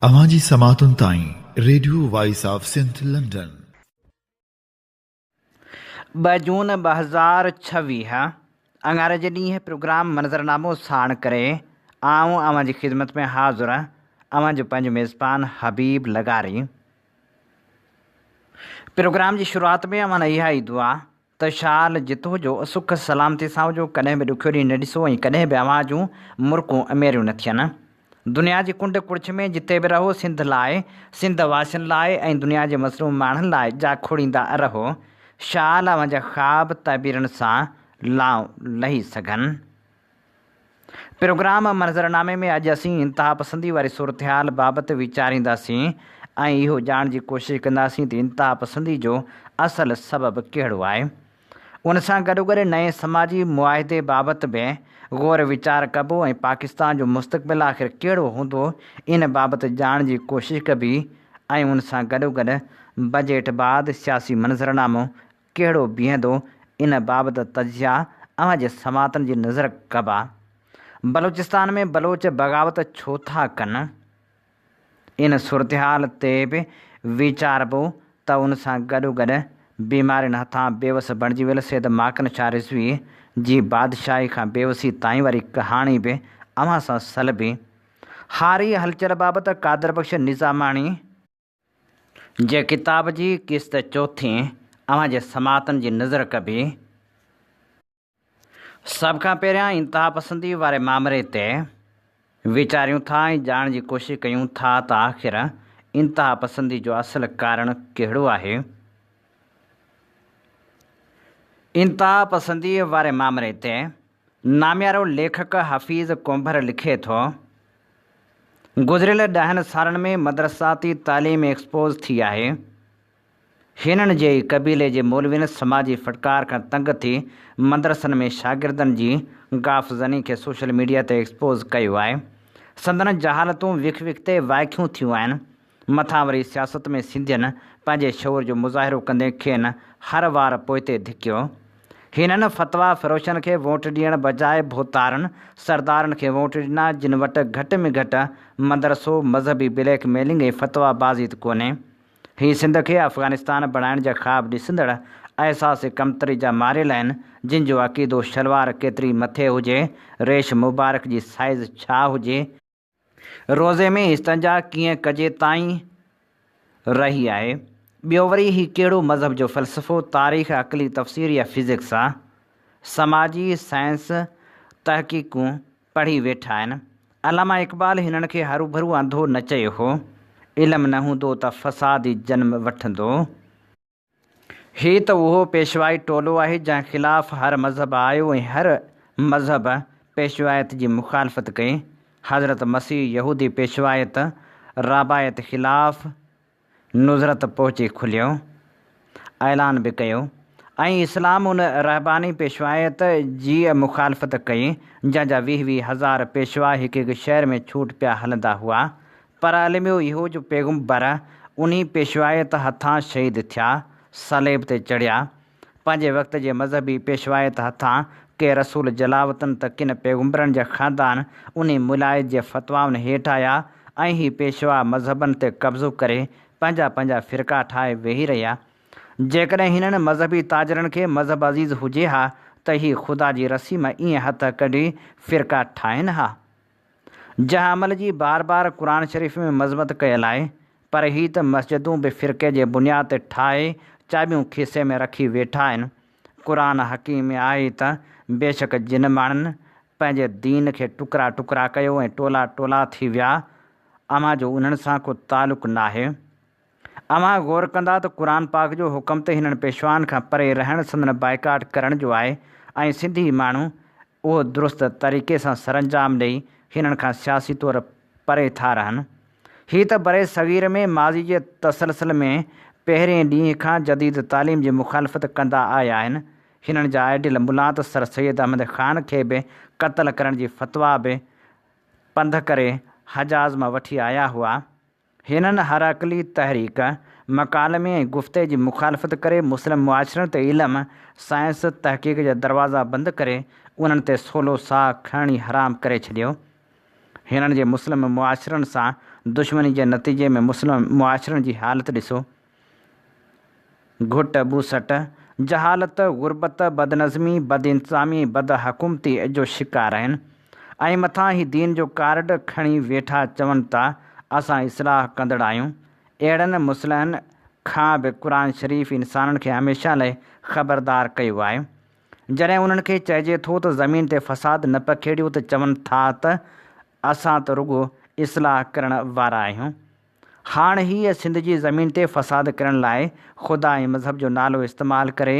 अवांजी समातुन ताईं radio voice of Sindh London. 2 जून 2026 अंगारे जे ॾींहुं प्रोग्राम मंज़रनामो साण करे आऊं अवां जी ख़िदमत में हाज़ुर अवां जो पंहिंजो मेज़बान हबीब लगारी। प्रोग्राम जी शुरूआत में अवां इहा ई दुआ त शाल जितो हुजो सुख सलामती सां हुजो, कॾहिं बि ॾुखियो ॾींहुं न ॾिसो ऐं कॾहिं बि अवां जूं मुर्कूं अमेरियूं न थियनि। दुनिया जी कुंड कुड़िछ में जिते बि रहो सिंध लाइ, सिंध वासियुनि लाइ ऐं दुनिया जे मसरूम माण्हुनि लाइ जा खोड़ींदा रहो। शाल अवां जा ख़्वाब ताबीरनि सां लही सघनि। प्रोग्राम मंज़रनामे में अॼु असीं इंतिहा पसंदी वारी सूरत-हाल बाबति वीचारींदासीं ऐं इहो ॼाणण जी कोशिशि कंदासीं त इंतिहा पसंदी जो असुलु सबबु कहिड़ो आहे। उन सां गॾोगॾु नए समाजी मुआहिदे बाबति बि ग़ौर वीचार कबो ऐं पाकिस्तान जो मुस्तक़बिल आख़िर कहिड़ो हूंदो इन बाबति ॼाणण जी कोशिशि कबी ऐं उन सां गॾोगॾु बजट बाद सियासी मंज़रनामो कहिड़ो बीहंदो इन बाबति तजिया अवां जे समातनि जी नज़र कबा। बलूचिस्तान में बलोच बग़ावत छो था कनि, इन सूरत-हाल ते बि वीचारबो त उन सां गॾोगॾु बीमारियुनि हथां बेवस बणिजी वियल सैयद माकन शाह रिज़वी जी बादशाही खां बेवसी ताईं वारी कहाणी बि अवां सां सलबी। हारी हलचल बाबति कादर बख़्श निज़ामाणी जे किताब जी क़िस्त चौथी अवां जे समातनि जी नज़र कबी। सभ खां पहिरियां इंतिहा पसंदी वारे मामले ते वीचारियूं था ऐं ॼाणण जी कोशिशि कयूं था त आख़िर इंतिहा पसंदी जो असुलु कारण कहिड़ो आहे। इंतिहा पसंदी वारे मामले ते नामियारो लेखक हफ़ीज़ कोंभर लिखे थो, गुज़िरियल 10 सालनि में मदरसाती तालीम एक्सपोज़ थी आहे। हिननि जे क़बीले जे मौलवियुनि समाजी फटकार खां तंग थी मदरसनि में शागिर्दनि जी गाफ़ज़नी खे सोशल मीडिया ते एक्सपोज़ कयो आहे। संदन जहालतूं विख विख ते वाइखियूं थियूं आहिनि। मथां वरी सियासत में सिंधियुनि पंहिंजे शौर जो मुज़ाहिरो कंदे खेनि हर वार पोइते धिकियो। हिननि फ़तवा फ़रोशनि खे वोट ॾियण बजाए भोतारनि सरदारनि खे वोट ॾिना, जिन वटि घटि में घटि मदरसो मज़हबी ब्लैक मेलिंग ऐं फ़तवाबाज़ी कोन्हे। हीअ सिंध खे अफ़गानिस्तान बणाइण जा ख़्वाब ॾिसंदड़ अहसास कमतरी जा मारियल आहिनि, जिन जो अक़ीदो शलवार केतिरी मथे हुजे, रेश मुबारक जी साइज़ छा हुजे, रोज़े में इस्तंजा कीअं कजे ताईं रही आहे। ॿियो वरी हीउ कहिड़ो मज़हब जो फ़लसफ़ो, तारीख़, अक़ली तफ़सीर या फ़िज़िक्स आहे। समाजी साइंस तहक़ीक़ूं पढ़ी वेठा आहिनि। अलामा इक़बाल हिननि खे हरू भरू अंधो न चयो हो। इल्मु न हूंदो त फ़साद ई जनम वठंदो। हीउ त उहो पेशवाई टोलो आहे जंहिं ख़िलाफ़ हर मज़हब आयो ऐं हर मज़हब पेशवायत जी मुखालफ़त कई। हज़रत मसीह यहूदी पेशवायत राबायत ख़िलाफ़ नुज़रत पहुची खुलियो, ऐलान बि कयो ऐं इस्लाम उन रहबानी पेशवायत जी मुखालफ़त कई जंहिंजा 20 हज़ार पेशवा हिकु हिकु शहर में छूट पिया हलंदा हुआ। पर अलमियो इहो जो पैगम्बर उन्ही पेशवायत हथां शहीद थिया, सलेब ते चढ़िया। पंहिंजे वक़्त जे मज़हबी पेशवायत हथां के रसूल जलावतन त किन पैगम्बरनि जा ख़ानदान उन मुलायत जे फ़तवाउनि हेठि आया ऐं ही पेशवा मज़हबनि ते कब्ज़ो करे पंहिंजा पंहिंजा फ़िरका ठाहे वेही रहिया। जेकॾहिं हिननि मज़हबी ताजरनि खे मज़हब अज़ीज़ हुजे हा त ही ख़ुदा जी रसी मां ईअं हथ कढी फ़िरका ठाहिनि हा। जंहिं अमल जी बार बार क़ुर शरीफ़ में मज़मत कयल आहे, पर हीअ त मस्जिदूं बि फ़िरके जे बुनियाद ते ठाहे चाबियूं खीसे में रखी वेठा आहिनि। क़ुर हकीम में आहे त बेशक जिन माण्हुनि पंहिंजे दीन खे टुकड़ा टुकड़ा कयो ऐं टोला टोला थी विया, अव्हां जो उन्हनि सां को तालुक़ु नाहे। अव्हां ग़ौर कंदा त क़ुर पाक जो हुकुम त हिननि पेशवाउनि खां परे रहण, संदन बाइकाट करण जो आहे ऐं सिंधी माण्हू उहो दुरुस्त तरीक़े सां सरअंजाम ॾेई हिननि खां सियासी तौरु परे था रहनि। हीअ त बरे सग़ीर में माज़ी जे तसलसल में पहिरें ॾींहं खां जदीद तालीम जी मुखालफ़त कंदा आया आहिनि। हिननि जा आइडियल मुला त सर सैयद अहमद ख़ान खे बि क़त्ल करण जी फ़तवा बि पंध करे हजाज़ मां वठी आया हुआ। हिननि हर अक़ली तहरीक, मकालमे ऐं गुफ़्ते जी मुखालफ़त करे मुस्लिम मुआशरनि ते इल्मु, साइंस, तहक़ीक़ जा दरवाज़ा बंदि करे उन्हनि ते सोलो साह खणणी हराम करे छॾियो। हिननि जे मुस्लिम मुआशरनि सां दुश्मनी जे नतीजे में मुस्लिम मुआशरनि जी हालत ॾिसो। घुट बूसट, जहालत, गुरबत, बदनज़मी, बदइंतज़ामी, बदहकूमती जो शिकार आहिनि ऐं मथां ही दीन जो कार्ड खणी वेठा चवनि था असां इस्लाह कंदड़ आहियूं। अहिड़नि मुसलहनि खां बि क़ुर शरीफ़ इंसाननि खे हमेशह लाइ ख़बरदार कयो आहे। जॾहिं उन्हनि खे चइजे थो त ज़मीन ते फ़साद न पखेड़ियो त चवनि था त असां त रुॻो इस्लाह करण वारा आहियूं। हाणे हीअ सिंध जी ज़मीन ते फ़साद करण लाइ ख़ुदा ऐं मज़हब जो नालो इस्तेमालु करे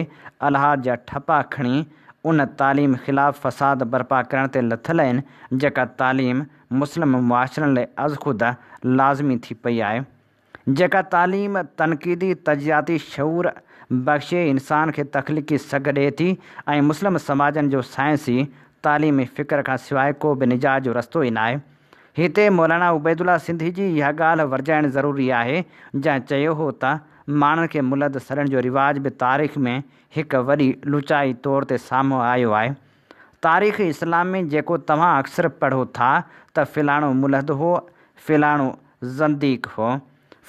अलाह जा ठपा खणी उन तालीम ख़िलाफ़ु फ़साद बर्पा करण ते लथल आहिनि जेका तालीम मुस्लिम मुआशरनि लाइ अज़ख़ुद लाज़मी थी पई आहे। जेका तालीम तनक़ीदी तजियाती शऊर बख़्शे इंसान खे तख़लीक़ी सघ ॾिए थी ऐं मुस्लिम समाजनि जो साइंसी तालीमी फ़िक्र खां सवाइ को बि निजात जो रस्तो ई न आहे। हिते मौलाना उबैदुल्ला सिंधी जी इहा ॻाल्हि वरजाइणु ज़रूरी आहे जंहिं चयो हो त माण्हुनि खे मुलद सड़ण जो रिवाज बि तारीख़ में हिकु वॾी लुचाई तौर ते साम्हूं आयो आहे। तारीख़ इस्लाम में जेको तव्हां अक्सर पढ़ो था त फ़िलाणो मुलद हो, फ़िलाणो ज़ंदीक हो,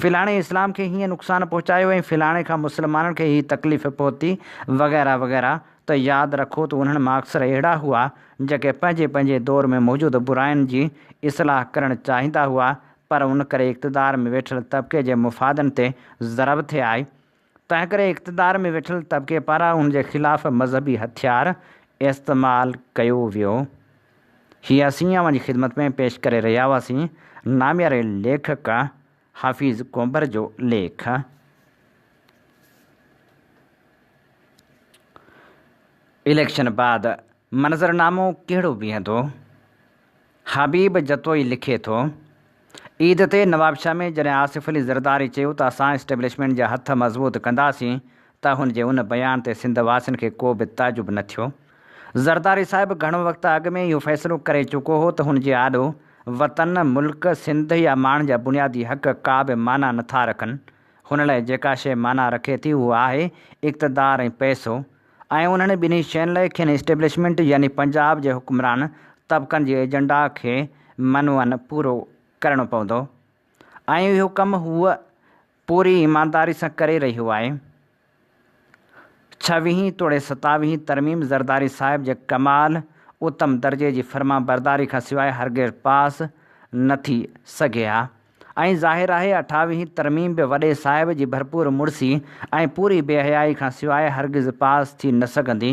फ़िलाणे इस्लाम खे हीअं नुक़सानु पहुचायो ऐं फ़िलाणे खां मुस्लमाननि खे हीअ तकलीफ़ पहुती वग़ैरह वग़ैरह, त यादि रखो त उन्हनि मां अक्सर अहिड़ा हुआ जेके पंहिंजे पंहिंजे दौर में मौजूदु बुराइनि जी इस्लाह करणु चाहींदा हुआ पर उन करे इक़्तिदार में वेठल तबिके जे मुफ़ादनि ते ज़रब थिए आई। तंहिं करे इक़्तिदार में वेठल तबिके पारां उन जे ख़िलाफ़ु मज़हबी हथियार इस्तेमालु कयो वियो। हीअ असीं अवां जी ख़िदमत में पेश करे रहिया हुआसीं नामियारे लेखक हाफ़िज़ कोंबर जो लेख। इलेक्शन बाद मंज़रनामो कहिड़ो बीहंदो? हबीब जतोई लिखे थो, ईद ते नवाबशाह में जॾहिं आसिफ़ अली ज़रदारी चयो त असां इस्टेब्लिशमेंट जा हथ मज़बूत कंदासीं त हुन जे उन बयान ते सिंध वासियुनि खे को बि ताजुब न थियो। ज़रदारी साहिबु घणो वक़्तु अॻु में इहो फ़ैसिलो करे चुको हो त हुन जे आॾो वतन, मुल्क, सिंध या माण्हुनि जा बुनियादी हक़ का बि माना नथा रखनि। हुन लाइ जेका शइ माना रखे थी उहा आहे इक़्तिदार ऐं पैसो, ऐं उन्हनि ॿिन्ही शयुनि लाइ खेनि इस्टेब्लिशमेंट यानी पंजाब जे हुक्मरान तबिक़नि जे एजेंडा खे मनवन पूरो करणो पवंदो ऐं इहो कमु हूअ पूरी ईमानदारी सां करे रहियो आहे। 26 तरमीम ज़रदारी साहिब जे कमाल उत्तम दर्जे जी फ़र्मा बरदारी खां सवाइ हरगिज़ पास न थी सघे हा ऐं ज़ाहिर आहे 28 तरमीम बि वॾे साहिब जी भरपूर मुड़सी ऐं पूरी बेहयाई खां सवाइ हरगिज़ पास थी न सघंदी।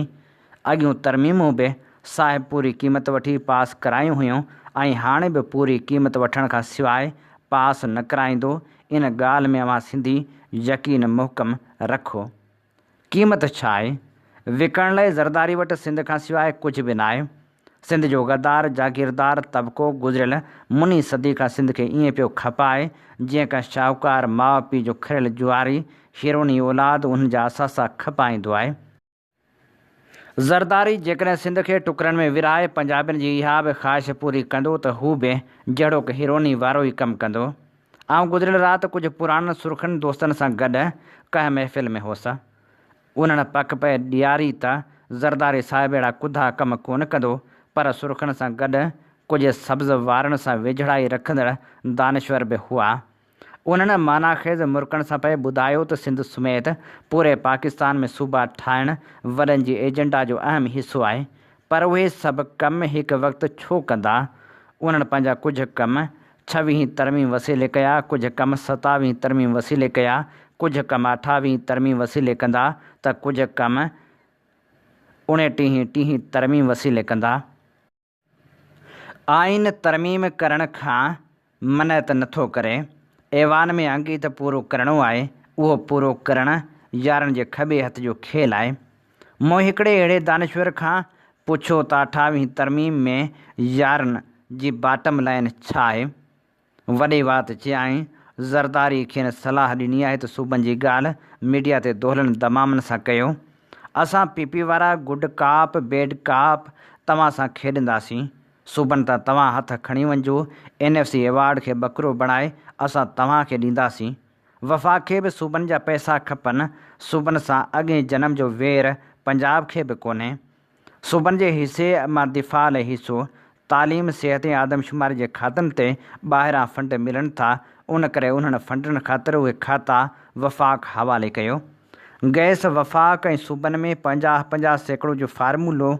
अॻियूं तरमीमूं बि साहिब पूरी क़ीमत वठी पास करायूं हुयूं ऐं हाणे बि पूरी क़ीमत वठण खां सवाइ पास न कराईंदो। इन ॻाल्हि में अवां सिंधी यकीन मुहकम रखो। क़ीमत छा आहे? विकण लाइ ज़रदारी वटि सिंध खां सवाइ कुझु बि न आहे। सिंध जो गद्दार जागीरदार तबिको गुज़िरियल मुनी सदी खां सिंध खे ईअं पियो खपाए जीअं का शाहूकार माउ पीउ जो खरियल जुआरी हिरोनी औलाद उन्हनि जा असासा खपाईंदो आहे। ज़रदारी जेकॾहिं सिंध खे टुकरनि में विरहाए पंजाबियुनि जी इहा बि ख़्वाहिश पूरी कंदो त हू बि जहिड़ो की हिरोनी वारो ई कमु कंदो। आउं गुज़िरियल राति कुझु पुराणनि सुर्खनि दोस्तनि सां गॾु कंहिं महफ़िल में हुअसि। उन्हनि पक पए ॾियारी त ज़रदारी साहिब अहिड़ा कुधा कम कोन कंदो पर सुर्खनि सां गॾु कुझु सब्ज़ वारनि सां वेझड़ाई रखंदड़ दानिश्वर बि हुआ। उन्हनि मानाख़ेज़ मुर्कनि सां पिए ॿुधायो त सिंध समेत पूरे पाकिस्तान में सूबा ठाहिणु वॾनि जी एजेंडा जो अहम हिसो आहे पर उहे सभु कम हिकु वक़्तु छो कंदा? उन्हनि पंहिंजा कुझु कम 26 तरमीम वसीले कया, कुझु कम 27 तरमीम वसीले कया, कुझु कम 28 तरमीम वसीले कंदा त कुझु कम 29 तरमीम वसीले कंदा। आइन तरमीम करण खां मन्नत नथो करे। ऐवान में अंगीत पूरो करणो आहे। उहो पूरो करणु यारनि जे खॿे हथ जो खेल आहे। मूं हिकिड़े अहिड़े दानिश्वर खां पुछो त 28 तरमीम में यारनि जी बाटम लाइन छा आहे? वॾी वात चयाईं, ज़रदारी खेनि सलाह ॾिनी आहे त सूबनि जी ॻाल्हि मीडिया ते दोहलनि दमामनि सां कयो। असां पीपी वारा गुड काप बेड काप तव्हां सां खेॾंदासीं। सूबनि तां तव्हां हथ खणी वञिजो। NFC एवार्ड खे बकरो बणाए असां तव्हांखे ॾींदासीं। वफ़ा खे बि सूबनि जा पैसा खपनि। सूबनि सां अॻे जनम जो वेर पंजाब खे बि कोन्हे। सूबनि जे हिसे मां दिफ़ा लाइ हिसो तालीम सिहत ऐं आदमशुमारी जे खातनि ते ॿाहिरां फंड मिलनि था। उन करे उन्हनि फंडनि ख़ातिर उहे खाता वफ़ाक़ हवाले कयो। गैस वफ़ाक़ ऐं सूबनि में 50-50% जो फार्मूलो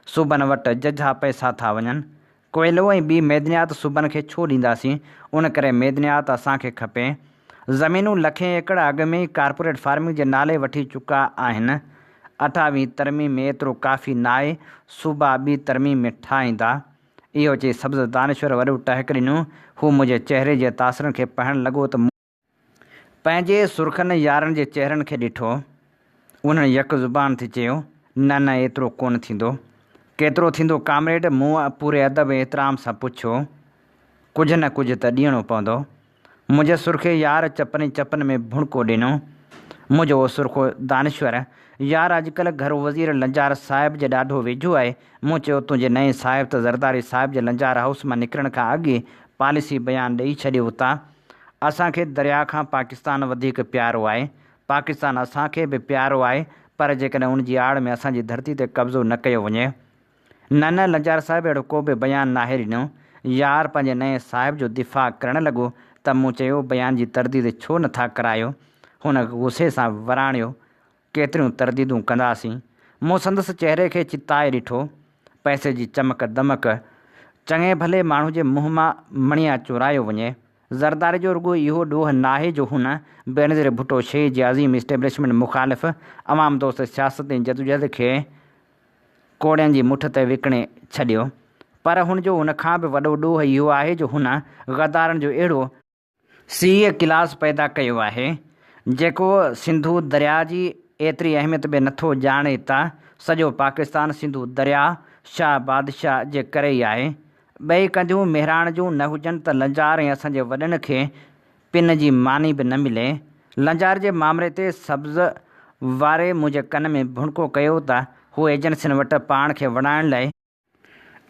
सूबनि वटि जझा पैसा था वञनि। कोयलो ऐं ॿी मैदनियात सूबनि खे छो ॾींदासीं? उन करे मैदनियात असांखे खपे। ज़मीनूं लखें एकड़ अॻ में ई कारपोरेट फार्मिंग जे नाले वठी चुका आहिनि। 28वीं तरमीम में एतिरो काफ़ी न आहे, सूबा ॿी तरमीम में ठाहींदा। इहो चई सब्ज़ दानेश्वर वॾो टहिक ॾिनो। हू मुंहिंजे चहिरे जे तासिरनि खे पढ़णु लॻो त पंहिंजे सुर्खनि यारनि जे चहिरनि खे ॾिठो। उन्हनि यक ज़ुबान थी चयो, न न एतिरो कोन थींदो। केतिरो थींदो कामरेड? मूं पूरे अदब ऐं एतिराम सां पुछियो। कुझु न कुझु त ॾियणो पवंदो। मुंहिंजे सुर्खे यार चपनि चपनि में भुणको ॾिनो। मुंहिंजो सुर्खो दानेश्वर, यार अॼुकल्ह घरो वज़ीर लंजार साहिब जे ॾाढो वेझो आहे। मूं चयो, तुंहिंजे नए साहिब त ज़रदारी साहिब जे लंजार हाउस मां निकिरण खां अॻु ई पॉलिसी बयानु ॾेई छॾियो हुता। असांखे दरिया खां पाकिस्तान वधीक प्यारो आहे। पाकिस्तान असांखे बि प्यारो आहे, पर जेकॾहिं उन जी आड़ में असांजी धरती ते कब्ज़ो न कयो वञे। न न लंजार साहिब अहिड़ो को बि बयानु नाहे ॾिनो। यार पंहिंजे नए साहिब जो दिफ़ा करणु लॻो त मूं चयो, बयान जी तरदीद छो नथा करायो? हुन गुस्से सां वराणियो, केतिरियूं तरदीदूं कंदासीं? मूं संदसि चहिरे खे चिताए ॾिठो। पैसे जी चमक दमक चङे भले माण्हू जे मुंहं मां मणिया चुरायो वञे। ज़रदारी जो रुॻो इहो ॾोह नाहे जो हुन बेनज़ीर भुट्टो शे जे अज़ीम इस्टेब्लिशमेंट मुख़ालिफ़ अवाम दोस्त सियासत ऐं जदोजहद खे कोड़ियनि जी मुठ ते विकिणे छॾियो। पर हुनजो उनखां बि वॾो ॾोह इहो आहे जो हुन गद्दारनि जो अहिड़ो सीए क्लास पैदा कयो आहे जेको सिंधु दरिया जी एतिरी अहमियत बि नथो ॼाणे त सॼो पाकिस्तान सिंधु दरिया शाह बादशाह जे करे ई आहे। ॿई कंदियूं मेहराण जूं न हुजनि त लंजार ऐं असांजे वॾनि खे पिन जी मानी बि न मिले। लंजार जे मामले ते सब्ज़ वारे मुंहिंजे कन में भुणको कयो त हू एजेंसियुनि वटि पाण खे वणाइण लाइ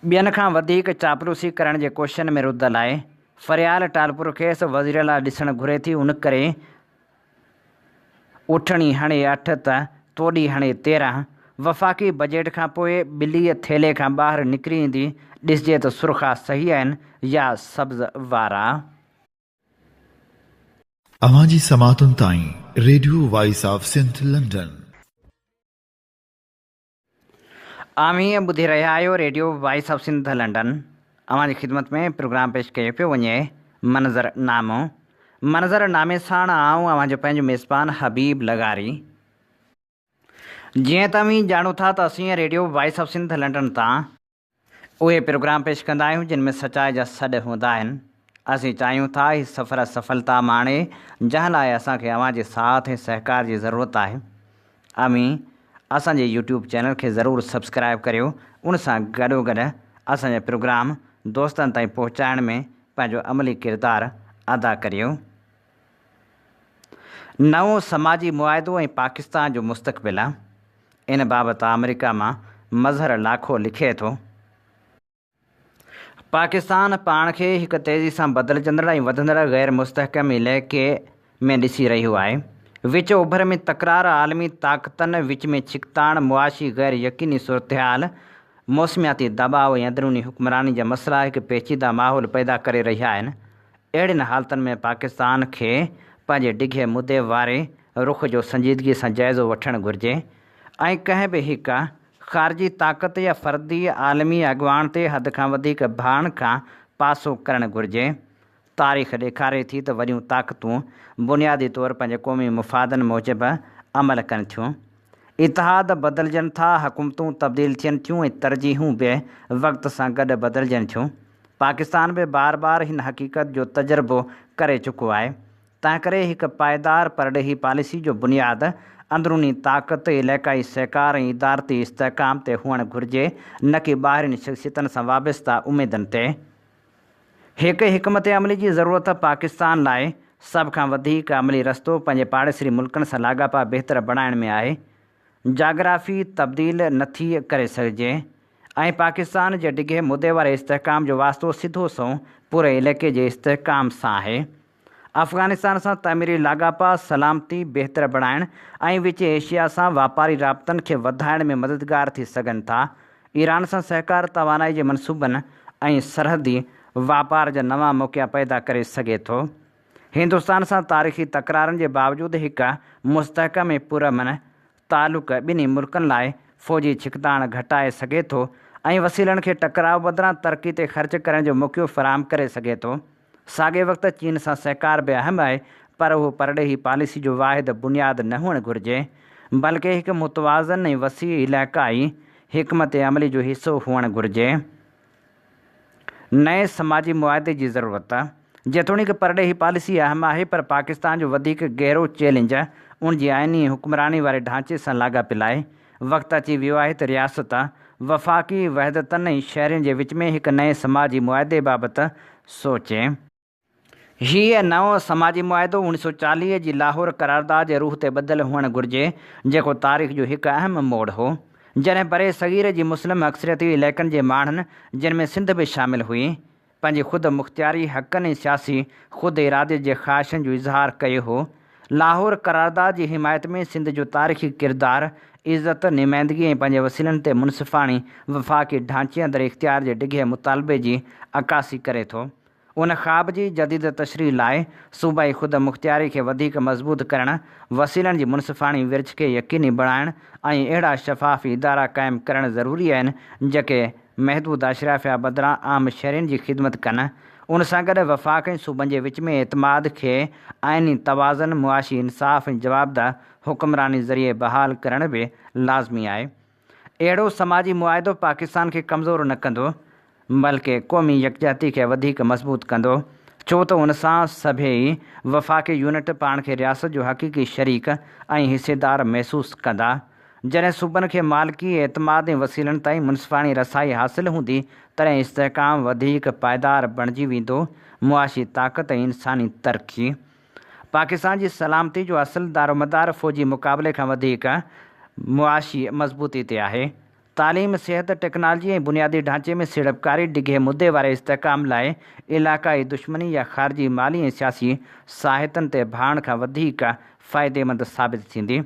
ॿियनि खां वधीक चापलूसी करण जे कोशिशनि में रुधल आहे। फरियाल टालपुर खेसि वज़ीर लाइ ॾिसणु घुरे थी। उन करे उठणी हणे 8 त तोड़ी हणे 13। वफ़ाक़ी बजट खां पोइ ॿिलीअ थेले खां ॿाहिरि निकिरी ईंदी। ॾिसजे त सुर्ख़ा सही आहिनि या सब्ज़ वारा। अवांजी समातुनि ताईं radio voice of Sindh London. आमीअ ॿुधी रहिया आहियो radio voice of Sindh London. अवांजी ख़िदमत में प्रोग्राम पेश कयो पियो वञे मंज़रनामो। मंज़रनामे सां आऊं अवांजो पंहिंजो मेज़बान हबीब लगारी। जीअं त अमीं ॼाणो था त असीं radio voice of Sindh London तां उहे प्रोग्राम पेश कंदा आहियूं जिन में सचाई जा सॾ हूंदा आहिनि। असीं चाहियूं था ही सफ़र सफलता माणे, जंहिं लाइ असांखे अवांजे साथ ऐं सहकार जी ज़रूरत आहे। अमीं असांजे यूट्यूब चैनल खे ज़रूरु सब्सक्राइब करियो। उन सां गॾोगॾु असांजा प्रोग्राम दोस्तनि ताईं पहुचाइण में पंहिंजो अमली किरदारु अदा करियो। नओं समाजी मुआइदो ऐं पाकिस्तान जो मुस्तक़बिल। इन बाबति अमेरिका मां मज़हर लाखो लिखे थो, पाकिस्तान पाण खे हिकु तेज़ी सां बदिलजंदड़ ऐं वधंदड़ ग़ैर मुस्तहकम इलाइक़े में ॾिसी रहियो आहे। विच ओभर में तकरार, आलमी ताक़तनि विच में छिकताण, मुआशी गैर यकीनी सूरतहाल, मौसमियाती दबाव ऐं अंदरूनी हुक्मरानी जा मसइला हिकु पेचीदा माहौल पैदा करे रहिया आहिनि। अहिड़ियुनि हालतुनि में पाकिस्तान खे पंहिंजे डिघे मुदे वारे रुख़ जो संजीदगीअ सां जाइज़ो वठणु घुरिजे ऐं कंहिं बि हिकु ख़ारिजी ताक़त या फ़र्दी आलमी अॻवान ते हद खां वधीक भाण खां पासो करणु घुरिजे। तारीख़ ॾेखारे थी त वॾियूं ताक़तूं बुनियादी तौरु पंहिंजे क़ौमी मुफ़ादनि मूजिबि अमल कनि थियूं। इतिहाद बदिलजनि था, हुकूमतूं तब्दील थियनि थियूं ऐं तरजीहूं बि वक़्त सां गॾु बदिलजनि थियूं। पाकिस्तान बि बार बार हिन हक़ीक़त जो तजुर्बो करे चुको आहे। तंहिं करे हिकु पाइदार परॾेही पॉलिसी जो बुनियादु अंदरूनी ताक़त, इलाइक़ाई सहकार ऐं इदारती इस्तेहकाम ते हुअणु घुरिजे, न कि ॿाहिरियुनि शख़्सियतनि सां वाबस्ता उमेदनि ते। हिकु हिकमत अमली जी ज़रूरत पाकिस्तान लाइ सभ खां वधीक अमली रस्तो पंहिंजे पाड़ेसरी मुल्कनि सां लाॻापा बहितर बणाइण में आहे। जाग्राफ़ी तब्दील नथी करे सघिजे ऐं पाकिस्तान जे डिघे मुदे वारे इस्तेहकाम जो वास्तो सिधो सो पूरे इलाइक़े जे इस्तेहकाम सां आहे। अफ़गानिस्तान सां तामीरी लाॻापा सलामती बहितर बणाइण ऐं विच एशिया सां वापारी राब्तनि खे वधाइण में मददगार थी सघनि था। ईरान सां सहकार तवानाई जे मनसूबनि ऐं सरहदी वापार जा नवां मौक़ा पैदा करे सघे थो। हिंदुस्तान सां तारीख़ी तकरारनि जे बावजूदि हिकु मुस्तहकम ऐं पुरअमन तालुक़ ॿिन्ही मुल्कनि लाइ फ़ौजी छिकताण घटाए सघे थो ऐं वसीलनि खे टकराव बदिरां तरक़ी ते ख़र्च करण जो मौक़ो फ़राहम करे सघे थो। साॻे वक़्तु चीन सां सहकार बि अहम आहे, पर उहो परॾेही पॉलिसी जो वाहिद बुनियादु न हुअणु घुरिजे, बल्कि हिकु मुतवाज़न ऐं वसी इलाइक़ाई हिकमत अमली जो हिसो हुअणु घुरिजे। नए समाजी मुआदे जी ज़रूरत। जेतोणीकि परॾेही पॉलिसी अहम आहे, पर पाकिस्तान जो वधीक गहरो चैलेंज उन जी आइनी हुक्मरानी वारे ढांचे सां लाॻापियलु आहे। वक़्तु अची वियो आहे त रियासत वफ़ाक़ी वहदतनि ऐं शहरनि जे विच में हिकु नए समाजी मुआदे बाबति सोचे। हीअ नओं समाजी मुआदो 1940 जी लाहौर करारदाद जे रूह ते ॿधलु हुअणु घुरिजे, जेको तारीख़ जो हिकु अहम मोड़ हो, जॾहिं बरे सग़ीर जी मुस्लिम अक्सरियती इलाइक़नि जे माण्हुनि, जिन में सिंध बि शामिलु हुई, पंहिंजी ख़ुदि मुख़्तियारी हक़नि ऐं सियासी ख़ुदि इरादे जे ख़्वाहिशनि जो इज़हार कयो हो। लाहौर करारदाद जी हिमायत में सिंध जो तारीख़ी किरदारु, इज़त, नुमाइंदगी ऐं पंहिंजे वसीलनि ते मुनसिफ़ाणी वफ़ाक़ी ढांचे अंदरि इख़्तियार जे डिघे मुतालबे जी अकासी करे थो। उन ख़्वाब जी जदीद तशरीह लाइ सूबाई ख़ुदि मुख़्तियारी खे वधीक मज़बूत करणु, वसीलनि जी मुनसिफ़ाणी विर्छ खे यकीनी बणाइणु ऐं अहिड़ा शफ़ाफ़ी इदारा क़ाइमु करणु ज़रूरी आहिनि जेके महदूद अशराफिया बदिरां आम शहरियुनि जी ख़िदमत कनि। उन सां गॾु वफ़ाक़ ऐं सूबनि जे विच में एतमाद खे आइनी तवाज़न, मुआशी इंसाफ़ ऐं जवाबदार हुक्मरानी ज़रिए बहाल करणु बि लाज़मी आहे। अहिड़ो समाजी मुआदो पाकिस्तान खे कमज़ोर न कंदो, बल्कि क़ौमी यकजाती खे वधीक मज़बूत कंदो, छो त उन सां सभई वफ़ाक़ी यूनिट पाण खे रियासत जो हक़ीक़ी शरीक ऐं हिसेदार महसूसु कंदा। जॾहिं सूबनि खे मालिकी एतमाद ऐं वसीलनि ताईं मुनसिफ़ाणी रसाई हासिलु हूंदी, तॾहिं इस्तेहकाम वधीक पाइदार बणिजी वेंदो, मुआशी ताक़त ऐं इंसानी तरक़ी। पाकिस्तान जी सलामती जो असुलु दारोमदार फ़ौजी मुक़ाबले खां वधीक मुआशी मज़बूती ते आहे। तालीम, सिहत, टेक्नोलॉजी ऐं बुनियादी ढांचे में सीड़पकारी डिघे मुदे वारे इस्तेहकाम लाइ इलाक़ाई दुश्मनी या ख़ारिजी माली ऐं सियासी साहितनि ते भाण खां वधीक फ़ाइदेमंद साबित थींदी।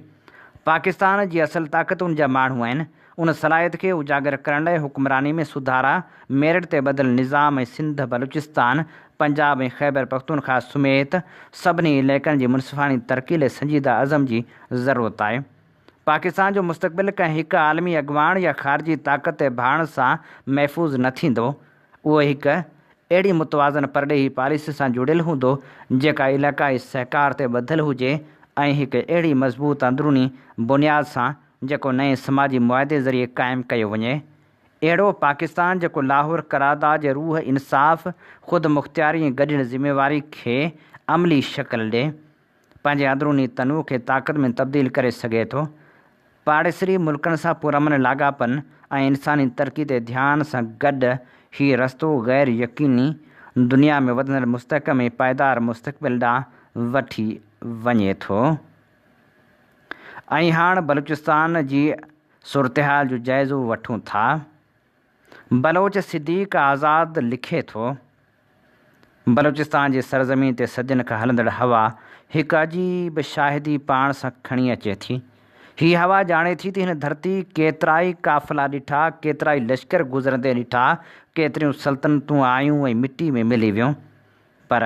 पाकिस्तान जी असुलु ताक़त उन जा माण्हू आहिनि। उन सलाहियत खे उजागर करण लाइ हुक्मरानी में सुधारा, मेरिट ते ॿधलु निज़ाम ऐं सिंध, बलूचिस्तान, पंजाब ऐं ख़ैबर पख्तूनख्वा समेत सभिनी इलाइक़नि जी मुनसिफ़ाणी तरक़ी लाइ संजीदा अज़म जी ज़रूरत आहे। पाकिस्तान जो मुस्तक़बिल कंहिं हिकु आलमी अॻुवाण या ख़ारिजी ताक़त ते भाण सां महफ़ूज़ न थींदो। उहो हिकु अहिड़ी मुतवाज़न परॾेही पॉलिसी सां जुड़ियलु हूंदो जेका इलाक़ाई सहकार ते ॿधलु हुजे ऐं हिकु अहिड़ी मज़बूत अंदरूनी बुनियाद सां जेको नए समाजी मुआदे ज़रिए क़ाइमु कयो वञे। अहिड़ो पाकिस्तान जेको लाहौर करारदाद जे रूह, इंसाफ़, ख़ुदि मुख़्तियारी ऐं गॾियल ज़िम्मेवारी खे अमली शक्ल ॾिए, पंहिंजे अंदरूनी तनूअ खे ताक़त में तब्दील करे सघे थो। पाड़ेसरी मुल्कनि सां पुरअमन लाॻापन ऐं इंसानी तरक़ी ते ध्यान सां गॾु हीउ रस्तो ग़ैर यकीनी दुनिया में वधंदड़ मुस्तहकम ऐं पाइदार मुस्तक़बिल ॾांहुं वठी वञे थो। ऐं हाणे बलूचिस्तान जी सूरतहाल जो जाइज़ो वठूं था। बलोच सिद्दीक़ आज़ाद लिखे थो, बलूचिस्तान जी सरज़मीन ते सदियुनि खां हलंदड़ हवा हिकु अजीब शाहिदी पाण सां खणी अचे थी। हीअ हवा ॼाणे थी त हिन धरती केतिराई काफ़िला ॾिठा, केतिराई लश्कर गुज़रंदे ॾिठा, केतिरियूं सल्तनतूं आयूं ऐं मिटी में मिली वियूं, पर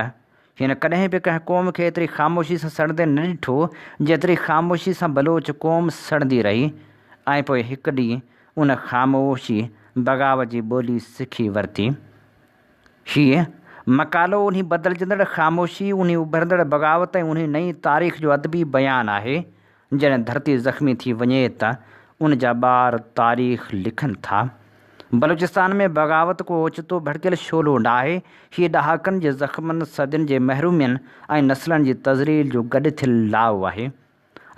हिन कॾहिं बि कंहिं क़ौम खे एतिरी ख़ामोशी सां सड़ंदे न ॾिठो जेतिरी ख़ामोशी सां बलोच क़ौम सड़ंदी रही। ऐं पोइ हिकु ॾींहुं उन ख़ामोशी बग़ावत जी ॿोली सिखी वरिती। हीअ मकालो उन बदिलजंदड़ ख़ामोशी, उन उभरंदड़ बग़ावत ऐं उन नई तारीख़ जो अदबी बयानु आहे। जॾहिं धरती ज़ख़्मी थी वञे त उन जा ॿार तारीख़ लिखनि था। बलूचिस्तान में बग़ावत को ओचितो भड़कियल शोलो न आहे। हीअ ॾहाकनि जे ज़ख़्मनि, सदियुनि जे महरूमियुनि ऐं नस्लनि जी तज़रील जो गॾु थियलु लाउ आहे।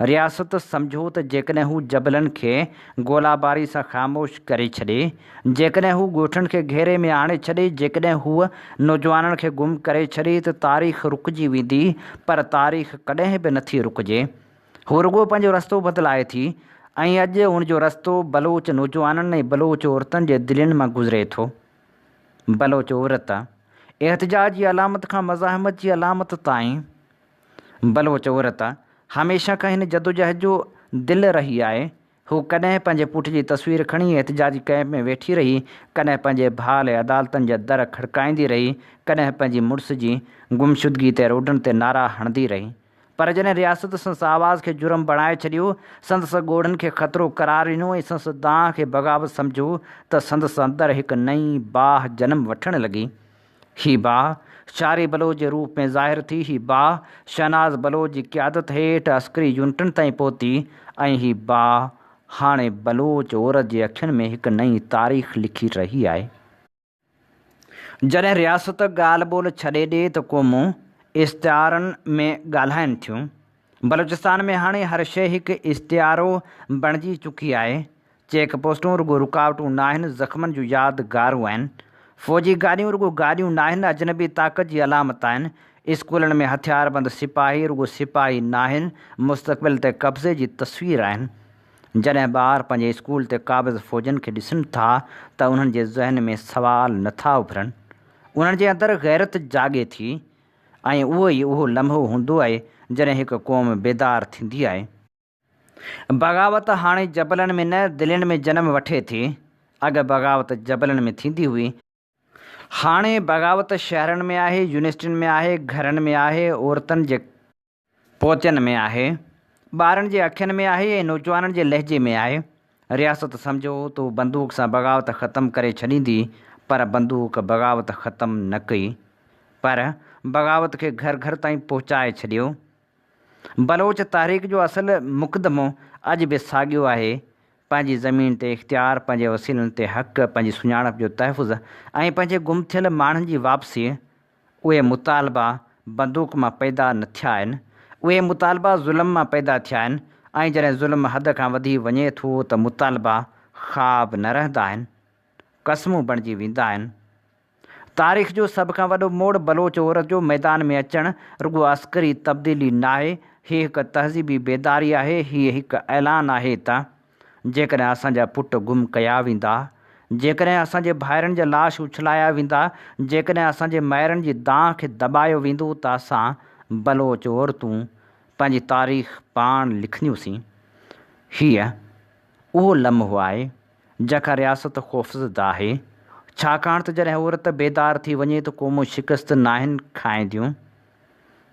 रियासत सम्झो त जेकॾहिं हू जबलनि खे गोलाबारी सां ख़ामोश करे छॾे, जेकॾहिं हू ॻोठनि खे घेरे में आणे छॾे, जेकॾहिं हूअ नौजवाननि खे गुम करे छॾे त तारीख़ रुकिजी वेंदी, पर तारीख़ कॾहिं बि नथी रुकिजे। हू रुॻो पंहिंजो रस्तो बदिलाए थी ऐं अॼु उनजो रस्तो बलोच नौजवाननि ऐं बलोच औरतुनि जे दिलनि मां गुज़रे थो। बलोच औरत एहतिजाज जी अलामत खां मज़ाहमत जी अलामत ताईं, बलोच औरत हमेशह खां हिन जदोजहद जो दिलि रही आहे। हू कॾहिं पंहिंजे पुट जी तस्वीर खणी एहतिजाजी कैंप में वेठी रही, कॾहिं पंहिंजे भाउ लाइ अदालतनि जा दर खड़काईंदी रही, कॾहिं पंहिंजी मुड़ुस जी गुमशुदगी ते रोडनि ते नारा हणंदी रही। पर जॾहिं रियासत संदसि आवाज़ खे जुर्म बणाए छॾियो, संदसि ॻोढ़नि खे ख़तरो करार ॾिनो ऐं संदसि दांह खे बग़ावत सम्झो, त संदसि अंदरि हिकु नई बाह जनम वठणु लॻी। ही बाह शारी बलोच जे रूप में ज़ाहिर थी। ही बाह शहनाज़ बलोच जी क़यादत हेठि अस्करी यूनिटनि ताईं पहुती ऐं ही बाह हाणे बलोच औरत जे अखियुनि में हिकु नई तारीख़ लिखी रही आहे। जॾहिं रियासत ॻाल्हि ॿोल छॾे ॾिए त क़ौमूं इश्तिहारनि में ॻाल्हाइनि थियूं। बलूचिस्तान में हाणे हर शइ हिकु इश्तिहारो बणिजी चुकी आहे। चेक पोस्टूं रुॻो रुकावटूं न आहिनि, ज़ख़्मनि जूं यादगारूं आहिनि। फ़ौजी गाॾियूं रुॻो गाॾियूं न आहिनि, अजनबी ताक़त जी अलामत आहिनि। स्कूलनि में हथियारबंद सिपाही रुॻो सिपाही न आहिनि, मुस्तक़बिल ते कब्ज़े जी तस्वीर आहिनि। जॾहिं ॿार पंहिंजे स्कूल ते क़ाबिज़ फ़ौजनि खे ॾिसनि था त उन्हनि जे ज़हन में सुवाल नथा उभरनि, उन्हनि जे अंदरि गैरत जाॻे थी। ऐं उहो लम्हो हूंदो आहे जॾहिं हिकु क़ौम बेदार थींदी आहे। बग़ावत हाणे जबलनि में न, दिलनि में जनम वठे थी। अॻु बग़ावत जबलनि में थींदी हुई, हाणे बग़ावत शहरनि में आहे, यूनिवर्सिटियुनि में आहे, घरनि में आहे, औरतुनि जे पोचनि में आहे, ॿारनि जे अखियुनि में आहे ऐं नौजवाननि जे लहजे में आहे। रियासत सम्झो त बंदूक सां बग़ावत ख़तमु करे छॾींदी, पर बंदूक बग़ावत ख़तमु न कई, पर बग़ावत खे घर घर ताईं पहुचाए छॾियो। बलोच तहरीक जो असुलु मुक़दमो अॼु बि साॻियो आहे। पंहिंजी ज़मीन ते इख़्तियार, पंहिंजे वसीलनि ते हक़, पंहिंजी सुञाणप जो तहफ़ुज़ ऐं पंहिंजे गुम थियल माण्हुनि जी वापसी। उहे मुतालबा बंदूक मां पैदा न थिया आहिनि, उहे मुतालबा ज़ुल्म मां पैदा थिया आहिनि। ऐं जॾहिं ज़ुल्म हद खां वधी वञे थो त मुतालबा ख़्वाब न रहंदा आहिनि, क़स्मूं बणिजी वेंदा आहिनि। तारीख़ जो सभ खां वॾो मोड़ बलोच औरत जो मैदान में अचणु रुॻो अस्करी तब्दीली न आहे, हीअ हिकु तहज़ीबी बेदारी आहे। हीअ हिकु ऐलान आहे त जेकॾहिं असांजा पुट गुम कया वेंदा, जेकॾहिं असांजे भाइरनि जा लाश उछलाया वेंदा, जेकॾहिं असांजे माइरनि जी दांह खे दॿायो वेंदो, त असां बलोच औरतूं पंहिंजी तारीख़ पाण लिखंदियूंसीं। हीअ उहो लम्हो आहे जंहिंखां रियासत ख़ौफ़ज़दा आहे, छाकाणि त जॾहिं औरत बेदार थी वञे त क़ौमूं शिकस्त न आहिनि खाईंदियूं।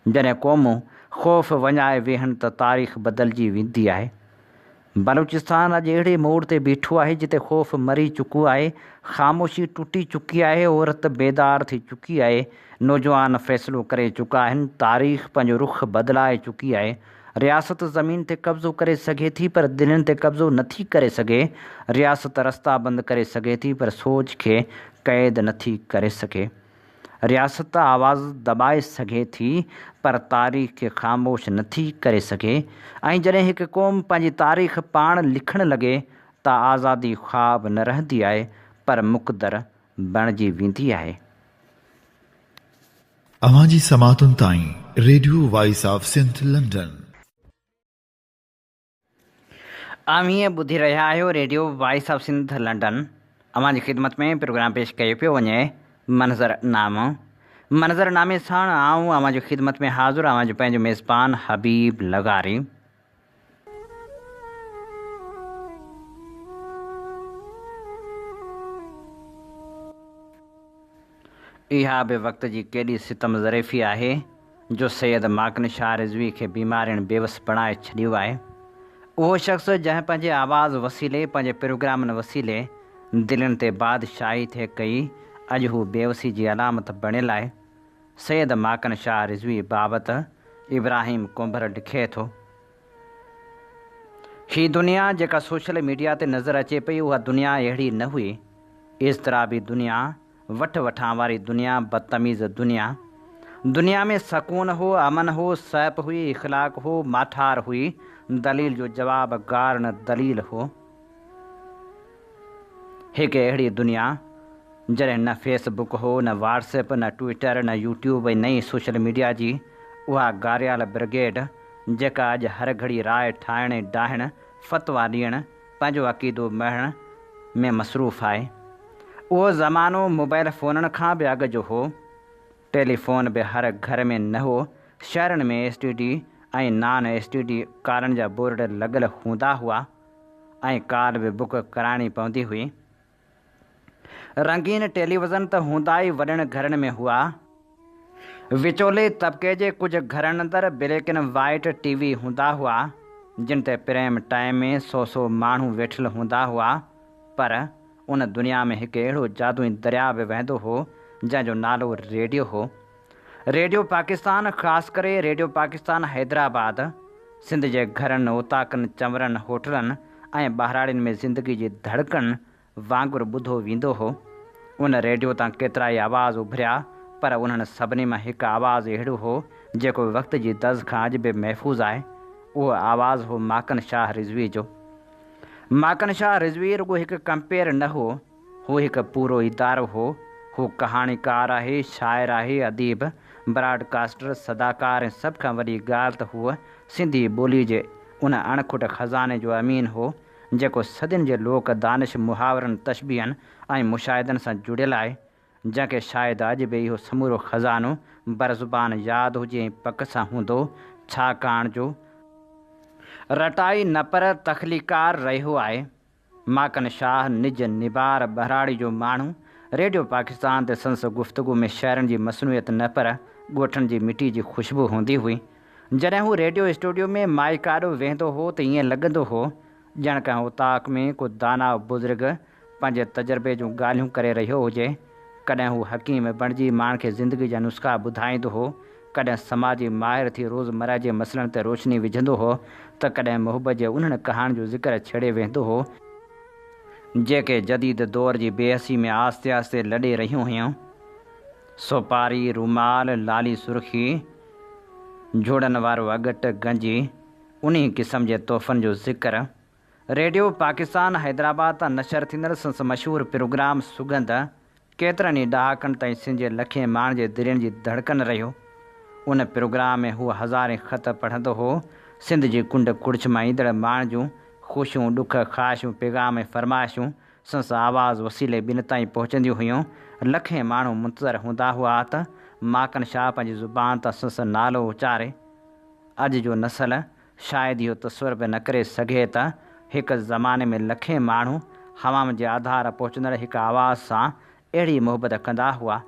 जॾहिं क़ौमूं ख़ौफ़ वञाए वेहनि त तारीख़ बदिलजी वेंदी आहे। बलूचिस्तान अॼु अहिड़े मोड़ ते बीठो आहे जिते ख़ौफ़ मरी चुको आहे, ख़ामोशी टुटी चुकी आहे, औरत बेदार थी चुकी आहे, नौजवान फ़ैसिलो करे चुका आहिनि, तारीख़ पंहिंजो रुख़ बदिलाए चुकी आहे। रियासत ज़मीन ते कब्ज़ो करे सघे थी, पर दिलनि ते कब्ज़ो नथी करे सघे। रियासत रस्ता बंदि करे सघे थी, पर सोच खे क़ैद नथी करे सघे। रियासत आवाज़ दॿाए सघे थी, पर तारीख़ खे ख़ामोश नथी करे सघे। ऐं जॾहिं हिकु क़ौम पंहिंजी तारीख़ पाण लिखणु लॻे त आज़ादी ख़्वाब न रहंदी आहे, पर मुक़दर बणिजी वेंदी आहे। अवांजी समातुनि ताईं radio voice of Sindh London. हीअं ॿुधी रहिया आहियो radio voice of Sindh London. अवांजी ख़िदमत में प्रोग्राम पेश कयो पियो वञे मंज़रनामो। मंज़रनामे सां आऊं अवांजी ख़िदमत में हाज़िर अवांजो पंहिंजो मेज़बान हबीब लगारी। इहा बि वक़्त जी केॾी सितम ज़रीफ़ी आहे जो सैयद माकन शाह रिज़वी खे बीमारियुनि बेवस बणाए छॾियो आहे। उहो शख़्स जंहिं पंहिंजे आवाज़ वसीले, पंहिंजे प्रोग्रामनि वसीले दिलनि ते बादशाही थिए कई, अॼु हू बेवसी जी अलामत बणियलु आहे। सैयद माकन शाह रिज़वी बाबति इब्राहिम कुंभर लिखे थो, हीअ दुनिया जेका सोशल मीडिया ते नज़र अचे पई, उहा दुनिया अहिड़ी न हुई। इज़तिराबी दुनिया, वठ वठां वारी दुनिया, बदतमीज़ दुनिया। दुनिया में सकून हो, अमन हो, सैप हुई, इख़लाक़ हो, माठार हुई, दलील जो जवाब गार न दलील हो। हिकु अहिड़ी दुनिया जॾहिं न फेसबुक हो, न व्हाट्सएप, न ट्विटर, न यूट्यूब ऐं नई सोशल मीडिया जी उहा गारियल ब्रिगेड जेका अॼु हर घड़ी राय ठाहिण ऐं डाहिण, फ़तवा ॾियण, पंहिंजो अक़ीदो महण में मसरूफ़ आहे। उहो ज़मानो मोबाइल फ़ोननि खां बि अॻु जो हो। टेलीफोन बि हर घर में न हो। शहरनि में STD ऐं नॉन STD कारनि जा बोर्ड लॻल हूंदा हुआ। ऐं कार बि बुक कराइणी पवंदी हुई। रंगीन टेलीविज़न त हूंदा ई वॾनि घरनि में हुआ। विचोले तबिके जे कुझु घरनि अंदरि ब्लैक एंड वाइट TV हूंदा हुआ जिन ते प्रेम टाइम में 100 माण्हू वेठल हूंदा हुआ। पर उन दुनिया में हिकु अहिड़ो जादुई दरिया बि वहंदो हो जंहिंजो नालो रेडियो हो। रेडियो पाकिस्तान, ख़ासि करे रेडियो पाकिस्तान हैदराबाद, सिंध जे घरनि, उताकनि, चंवरनि, होटलनि ऐं ॿाहिराड़ियुनि में ज़िंदगी जी धड़कन वांगुरु ॿुधो वेंदो हो। उन रेडियो तां केतिरा ई आवाज़ उभरिया, पर उन्हनि सभिनी मां हिकु आवाज़ु अहिड़ो हो जेको वक़्त जी दज़ खां अॼु बि महफ़ूज़ आहे। उहो आवाज़ु हो माकन शाह रिज़वी जो। माकन शाह रिज़वी रुॻो हिकु कंपेयर न हो, हू हिकु पूरो इदारो हो। हू कहाणीकार आहे, शाइर आहे, अदीब, ब्रॉडकास्टर, सदाकार ऐं सभ खां वॾी ॻाल्हि त हूअ सिंधी ॿोली जे उन अणखुट ख़ज़ाने जो अमीन हो जेको सदियुनि जे लोक दानिश, मुहावरनि, तशबीहनि ऐं मुशाहिदनि सां जुड़ियल आहे, जंहिंखे शायदि अॼु बि इहो समूरो ख़ज़ानो बरज़ुबान यादि हुजे ऐं पक सां हूंदो, छाकाणि जो रटाई न पर तख़लीकार रहियो आहे। माकन शाह निज निबार बहराड़ी जो माण्हू रेडियो पाकिस्तान ते संस गुफ़्तगू में शहरनि जी मसनूइयत न पर ॻोठनि जी मिटी जी ख़ुशबू हूंदी हुई। जॾहिं हू रेडियो स्टूडियो में माइक आॾो वेंदो हो त ईअं लॻंदो हो ॼण कंहिं उताक में को दाना बुज़ुर्ग पंहिंजे तजुर्बे जूं ॻाल्हियूं करे रहियो हुजे। कॾहिं हू हकीम बणिजी माण्हुनि खे ज़िंदगी जा नुस्ख़ा ॿुधाईंदो हो, कॾहिं समाजी माहिर थी रोज़मर्रा जे मसइलनि ते रोशनी विझंदो हो, त कॾहिं मुहबत जे उन्हनि कहाणियुनि जो ज़िक्र छेड़े वेंदो हो जेके जदीद दौर जी बेहसी में आस्ते आस्ते लॾे रहियूं हुयूं। सोपारी, रूमाल, लाली सुर्खी, जोड़नि वारो अगट, गंजी, उन्ही क़िस्म जे तोहफ़नि जो ज़िक्र। रेडियो पाकिस्तान हैदराबाद तां नशर थींदड़ संस मशहूरु प्रोग्राम सुगंध केतिरनि ई ॾहाकनि ताईं सिंध जे लखे माण्हुनि जे दिलनि जी धड़कन रहियो। उन प्रोग्राम में हू हज़ारे ख़त पढ़ंदो हो, सिंध जी कुंड कुड़िछ मां ईंदड़ माण्हुनि जूं ख़ुशियूं, ॾुख, ख़्वाहिशूं, पैगाम ऐं फरमाइशूं संस आवाज़ वसीले ॿिनि ताईं पहुचंदियूं हुयूं। लखे माण्हू मुंतज़र हूंदा हुआ त माकन शाह पंहिंजी ज़ुबान तां संस नालो उचारे। अॼु जो नस्ल शायदि इहो तस्वर बि न करे सघे त हिकु ज़माने में लखे माण्हू हवाम जे आधार पहुचंदड़ हिकु आवाज़ सां अहिड़ी मुहबत कंदा हुआ।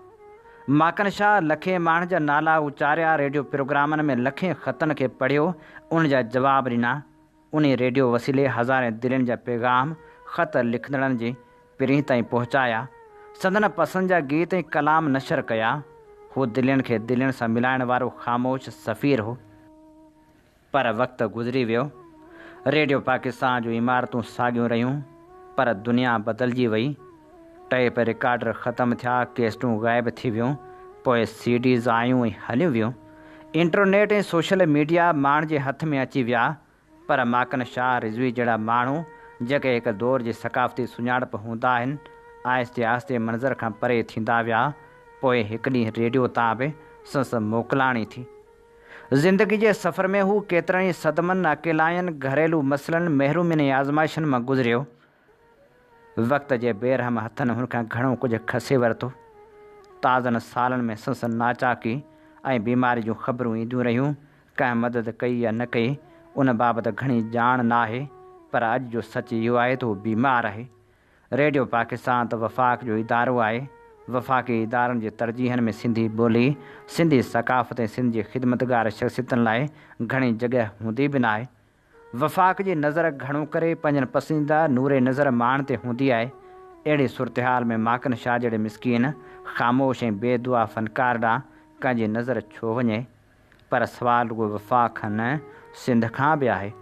माकन शाह लखे माण्हुनि जा नाला उचारिया, रेडियो प्रोग्रामनि में लखे ख़तनि खे पढ़ियो, उन जा जवाब ॾिना। उन रेडियो वसीले हज़ारे दिलनि जा पैगाम ख़त लिखंदड़नि जी पिरीं ताईं पहुचाया, संदन पसंदि जा गीत ऐं कलाम नशर कया। हू दिलनि खे दिलनि सां मिलाइण वारो ख़ामोश सफ़ीर हो। पर वक़्तु गुज़री वियो, रेडियो पाकिस्तान जूं इमारतूं साॻियूं रहियूं, पर दुनिया बदिलजी वई। टेप रिकॉर्डर ख़तमु थिया, कैसेटूं ग़ाइबु थी वियूं, पोइ CDs आयूं ऐं हलियूं वियूं। इंटरनेट ऐं सोशल मीडिया माण्हुनि जे हथ में अची विया, पर माकन शाह रिज़वी जहिड़ा माण्हू जेके हिकु दौर जी सक़ाफ़ती सुञाणप हूंदा आहिनि, आहिस्ते आहिस्ते मंज़र खां परे थींदा विया। पोइ हिकु ॾींहुं रेडियो तां बि संस मोकिलाणी थी। ज़िंदगी जे सफ़र में हू केतिरनि ई सदमनि, अकेलाइनि, घरेलू मसइलनि, महरूमियुनि ऐं आज़माइशनि मां गुज़रियो। वक़्त जे बेरहम हथनि हुनखां घणो कुझु खसे वरितो। ताज़नि सालनि में संस नाचाकी ऐं बीमारी जूं ख़बरूं ईंदियूं रहियूं। कंहिं मदद कई या न कई उन बाबति घणी ॼाण न आहे, पर अॼु जो सच इहो आहे त हू बीमार आहे। रेडियो पाकिस्तान त वफ़ाक़ जो इदारो आहे। वफ़ाक़ी इदारनि जे तरजीहनि में सिंधी ॿोली, सिंधी सक़ाफ़त ऐं सिंध जी ख़िदमतगार शख़्सियतुनि लाइ घणी जॻह हूंदी बि न आहे। वफ़ाक़ जी नज़र घणो करे पंहिंजनि पसंदीदा नूरे नज़र माण्हुनि ते हूंदी आहे। अहिड़ी सूरतहाल में माकन शाह जहिड़े मिसकीन, ख़ामोश ऐं बेदुआ फ़नकार ॾांहुं कंहिंजी नज़र छो वञे। पर सुवाल रुॻो वफ़ाक़ खां न, सिंध खां बि आहे।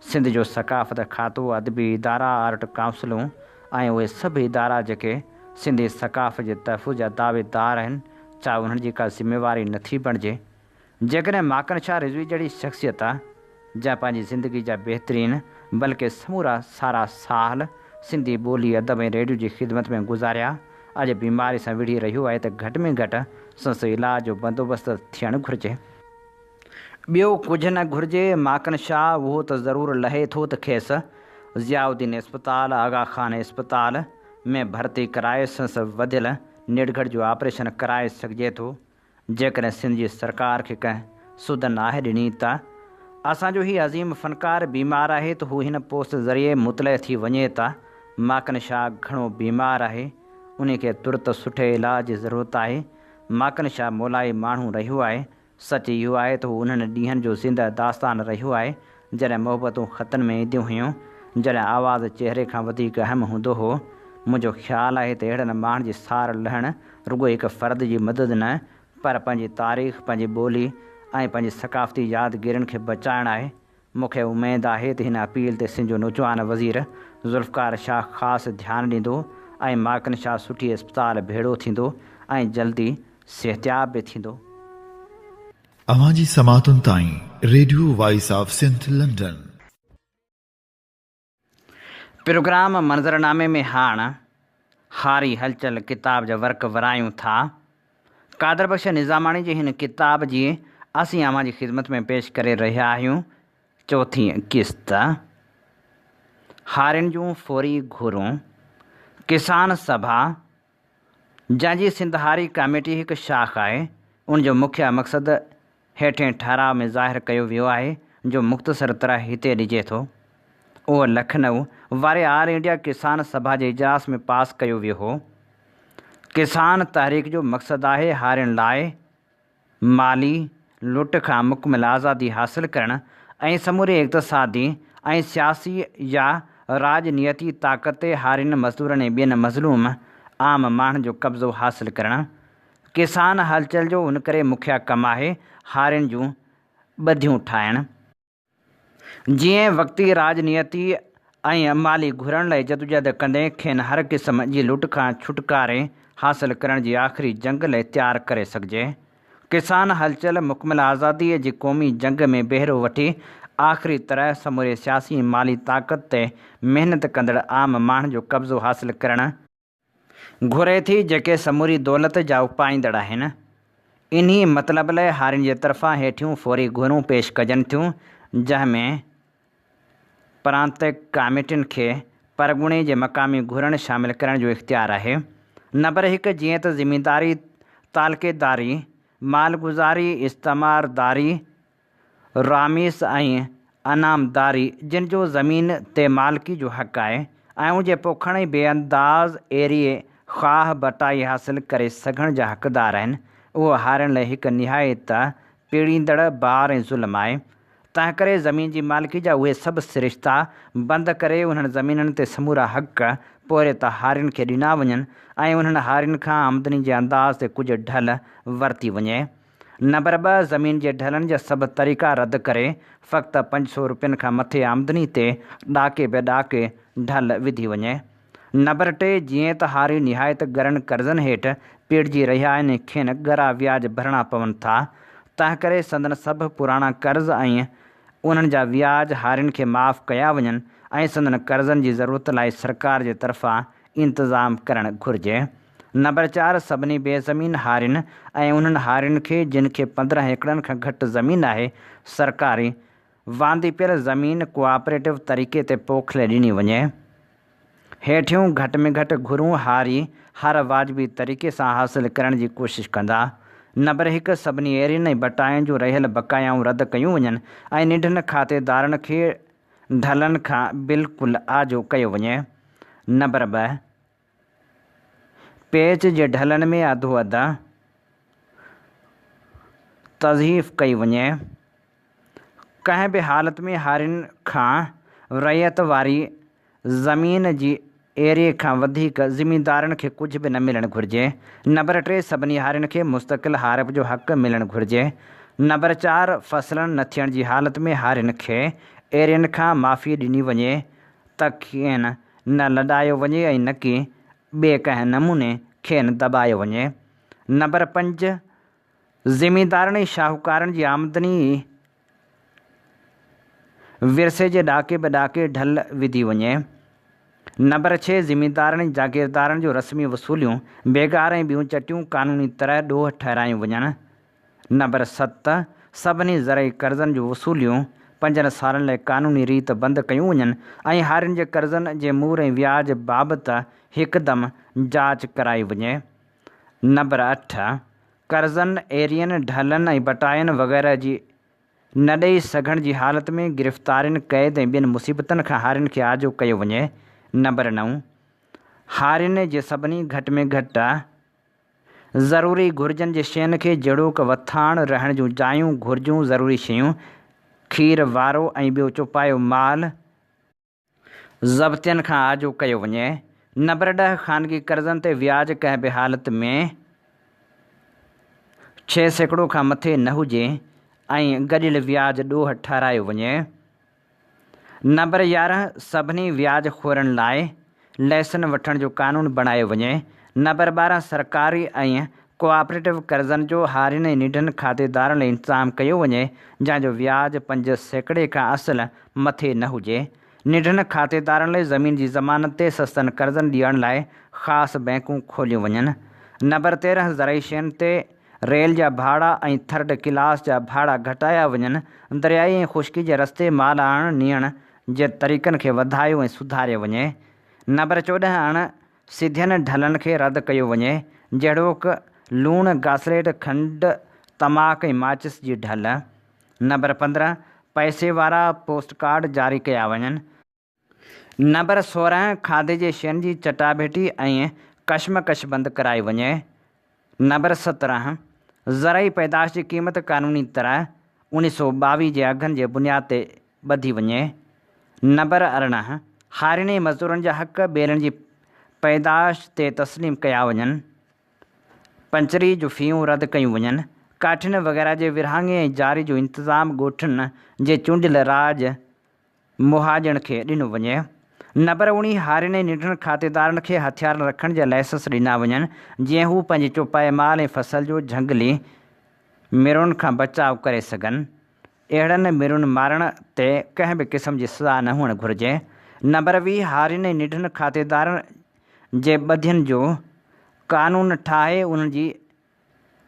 सिंध जो सक़ाफ़त खातो, अदबी इदारा, आर्ट काउंसिलूं ऐं उहे सभु इदारा जेके सिंधी सक़ाफ़त जे तहफ़ुज़ जा दावेदार आहिनि, छा उन्हनि जी का ज़िम्मेवारी नथी बणिजे? जेकॾहिं माकन शाह रिज़वी जहिड़ी शख़्सियत जंहिं पंहिंजी ज़िंदगी जा बहितरीन बल्कि समूरा सारा साल सिंधी ॿोली, अदब ऐं रेडियो जी ख़िदमत में गुज़ारिया, अॼु बीमारी सां विढ़ी रहियो आहे, त घटि में घटि संस इलाज जो बंदोबस्तु थियणु घुरिजे। ॿियो कुझु न घुरिजे। माकन शाह उहो त ज़रूरु लहे थो त खेसि ज़ियाउद्दीन इस्पताल, आगा खान इस्पताल में भर्ती कराए संस वधियल निड़घड़ जो ऑपरेशन कराए सघिजे थो। जेकॾहिं सिंध जी सरकार खे कंहिं सुध नाहे ॾिनी त असांजो ही अज़ीम फ़नकार बीमार आहे त हू हिन पोस्ट ज़रिए मुतले थी वञे त माकन शाह घणो बीमार आहे, उन खे तुरत सुठे इलाज जी ज़रूरत आहे। माकन शाह मोलाई माण्हू रहियो आहे। सच इहो आहे त हू उन्हनि ॾींहंनि जो ज़िंदह दास्तान रहियो आहे जॾहिं मोहबतूं ख़तनि में ईंदियूं हुयूं, जॾहिं आवाज़ु चहिरे खां वधीक अहम हूंदो हो। मुंहिंजो ख़्यालु आहे त अहिड़नि माण्हुनि जी सार लहणु रुॻो हिकु फ़र्द जी मदद न, पर पंहिंजी तारीख़, पंहिंजी ॿोली ऐं पंहिंजी सक़ाफ़ती यादगिरियुनि खे बचाइणु आहे। मूंखे उमेदु आहे त हिन अपील ते सिंध जो नौजवान वज़ीर ज़ुल्फ़कार शाह ख़ासि ध्यानु ॾींदो ऐं माकन शाह सुठी अस्पताल भेड़ो थींदो ऐं जल्दी सिहतयाब बि थींदो। अवां जी समातुनि ताईं radio voice of Sindh London. Program मंज़रनामे में हाणे हारी हलचल किताब जा वर्क वरायूं था। कादर बख़्श निज़ामाणी जी हिन किताब जी असीं अवां जी ख़िदमत में पेश करे रहिया आहियूं चौथी क़िस्त, हारियुनि जूं फौरी घुरूं। किसान सभा जंहिंजी सिंध हारी कमेटी हिकु शाख़ आहे, उनजो मुख्य मक़सदु हेठें ठहराव में ज़ाहिर कयो वियो आहे, जो मुख़्तसर तरह हिते ॾिजे थो। उहो लखनऊ वारे ऑल इंडिया किसान सभा जे इजलास में पास कयो वियो हो। किसान तहरीक जो मक़सदु आहे हारियुनि लाइ माली लुट खां मुकमिल आज़ादी हासिलु करणु ऐं समूरे इक़्तिसादी ऐं सियासी या राजनीति ताक़त ते हारियुनि, मज़दूरनि ऐं ॿियनि मज़लूम आम माण्हुनि जो कब्ज़ो हासिलु करणु। किसान हलचल जो उन करे मुख्य कमु आहे हारियुनि जूं ॿधियूं ठाहिणु। जीअं वक़्ती राजनीति ऐं माली घुरण लाइ जदोजहद कंदे खेनि हर क़िस्म जी लुट खां छुटकारे हासिलु करण जी आख़िरी जंग लाइ तयारु करे सघिजे। किसान हलचल मुकमिल आज़ादीअ जी क़ौमी जंग में बहिरो वठी आख़िरी तरह समूरे सियासी ऐं माली ताक़त ते महिनत कंदड़ आम माण्हुनि जो कब्ज़ो हासिलु करणु घुरे थी, जेके समूरी दौलत जा उपाईंदड़ आहिनि। इन्ही मतिलब लाइ हारियुनि जे तरफ़ां हेठियूं फौरी घुरूं पेश कजनि थियूं, जंहिंमें प्रांतिक कमेटियुनि खे परॻणे जे मक़ामी घुरनि शामिलु करण जो इख़्तियार आहे। नंबर 1, जीअं त ज़मींदारी, तालकेदारी, मालगुज़ारी, इस्तमारदारी, रामीस ऐं अनामदारी, जिन जो ज़मीन ते मालिकी जो हक़ आहे ऐं उनजे पोखण ऐं बेअंदाज़ एरिए ख़्वाह बटाई हासिलु करे सघण जा हक़दार आहिनि, उहो हारियुनि लाइ हिकु निहायत पीड़ींदड़ बार ऐं ज़ुल्म आहे। तंहिं करे ज़मीन जी मालिकी जा उहे सभु सिरिश्ता बंदि करे उन्हनि ज़मीननि ते समूरा हक़ पोइ त हारियुनि खे ॾिना वञनि ऐं उन्हनि हारियुनि खां आमदनी जे अंदाज़ ते कुझु ढल वरिती वञे। नंबर 2, ज़मीन जे ढलनि जा सभु तरीक़ा रद्द करे फ़क़्ति 500 रुपयनि खां मथे आमदनी ते ॾाके बेॾाके ढल विधी वञे। नंबर 3, जीअं त हारी निहायत गरनि कर्ज़नि हेठि पीड़िजी रहिया आहिनि, खेनि ॻरा व्याज भरणा पवनि था। तंहिं करे संदन सभु पुराणा कर्ज़ ऐं उन्हनि जा व्याज हारियुनि खे माफ़ कया वञनि ऐं संदन कर्ज़नि जी ज़रूरत लाइ सरकार जे तरफ़ां इंतज़ाम करणु घुरिजे। नंबर 4, सभिनी बेज़मीन हारियुनि ऐं उन्हनि हारियुनि खे जिन खे 15 एकड़नि खां घटि ज़मीन आहे, सरकारी वांदी पियल ज़मीन कोऑपरेटिव तरीक़े ते पोखले ॾिनी वञे। हेठियूं घटि में घटि घुरूं हारी हर वाजिबी तरीक़े सां हासिलु करण जी कोशिशि कंदा। नंबर 1, सभिनी एरियनि ऐं बटाइनि जूं रहियल बक़ायाऊं रद्द कयूं वञनि ऐं निंढनि खातेदारनि खे ढलनि खां बिल्कुलु आजो कयो वञे। नंबर 2, पेच जे ढलनि में अधो अधु तज़हीफ़ कई वञे। कंहिं बि हालत में हारियुनि खां रैयत वारी ज़मीन जी एरिए खां वधीक ज़मींदारनि खे कुझु बि न मिलणु घुरिजे। नंबर 3, सभिनी हारियुनि खे मुस्तक़िल हारप जो हक़ मिलणु घुरिजे। नंबर 4, फ़सलनि न थियण जी हालत में हारियुनि खे एरियनि खां माफ़ी ॾिनी वञे त खेनि न लॾायो वञे ऐं न कि ॿिए कंहिं नमूने खेनि दॿायो वञे। नंबर 5, ज़मींदारनि ऐं शाहूकारनि जी आमदनी विरसे जे ॾाके बेॾाके ढल विधी वञे। नंबर 6, ज़मींदारनि ऐं जागीरदारनि जो रस्मी वसूलियूं बेगार ऐं ॿियूं चटियूं क़ानूनी तरह ॾोह ठहिरायूं वञनि। नंबर 7, सभिनी ज़रई कर्ज़नि जूं वसूलियूं 5 सालनि लाइ क़ानूनी रीत बंदि कयूं वञनि ऐं हारियुनि जे कर्ज़नि जे मूर ऐं व्याज बाबति हिकदमि जांच कराई वञे। नंबर 8, कर्ज़नि, एरियनि, ढलनि ऐं बटाइनि वग़ैरह जी न ॾेई सघण जी हालति में गिरफ़्तारियुनि क़ैद ऐं ॿियनि मुसीबतुनि खां हारियुनि खे आजो कयो वञे। नंबर 9, हारियुनि जे सभिनी घटि में घटि ज़रूरी घुरिजनि जे शयुनि खे जहिड़ोक वथाण, रहण जूं जायूं, घुरिजूं, ज़रूरी शयूं, खीर वारो ऐं ॿियो चुपायो माल ज़ब्तियुनि खां आजो कयो वञे। नंबर 10, ख़ानगी कर्ज़नि ते व्याज कंहिं बि हालति में 6% खां मथे न हुजे ऐं गॾियल व्याज ॾोह ठाराहियो वञे। नंबर 11, सभिनी व्याज खोरनि लाइ लाइसेंस वठण जो क़ानून बणायो वञे। नंबर 12, सरकारी ऐं कोऑपरेटिव कर्ज़नि जो हारियुनि ऐं निढनि खातेदारनि लाइ इंतज़ाम कयो वञे जंहिंजो व्याज 5% खां असुल मथे न हुजे। निढनि खातेदारनि लाइ ज़मीन जी ज़मानत ते सस्तनि कर्ज़नि ॾियण लाइ ख़ासि बैंकूं खोलियूं वञनि। नंबर 13, ज़रई शयुनि ते रेल जा भाड़ा ऐं थर्ड क्लास जा भाड़ा घटाया वञनि। दरियाई ऐं ख़ुश्की जे रस्ते माल आणण नियण जे तरीक़नि खे वधायो ऐं सुधारियो वञे। नंबर 14, सिधियनि ढलनि खे रद्द कयो वञे जहिड़ोक लूणु, घासलेट, खंडु, तमाकू ऐं माचिस जी ढल। नंबर 15, पैसे वारा पोस्ट कार्ड जारी कया वञनि। नंबर 16, खाधे जे शयुनि जी चटाभेटी ऐं कशमकश बंदि कराई वञे। नंबर 17, ज़रई पैदाश जी क़ीमत क़ानूनी तरह 1922 जे अघनि जे बुनियाद ते ॿधी वञे। नंबर 18, हारियुनि ऐं मज़दूरनि जा हक़ ॿेलनि जी पैदाश ते तस्लीम कया वञनि। पंचरी जूं फ़ियूं रद्द कयूं वञनि। काठियुनि वग़ैरह जे विरहाङे ऐं जारी जो इंतिज़ाम ॻोठनि जे चूंडियल राज मुहाजिण खे ॾिनो वञे। नंबर 19, हारियुनि ऐं निढनि खातेदारनि खे हथियार रखण जा लाइसेंस ॾिना वञनि जीअं हू पंहिंजे चौपाए माल ऐं फसल जो झंगली मिरुनि खां बचाव करे सघनि। अहिड़नि मिरुनि मारण ते कंहिं बि क़िस्म जी सज़ा न हुअणु घुरिजे। नंबर 20, हारियुनि ऐं निढनि खातेदारनि जे ॿधियनि जो क़ानून ठाहे उन्हनि जी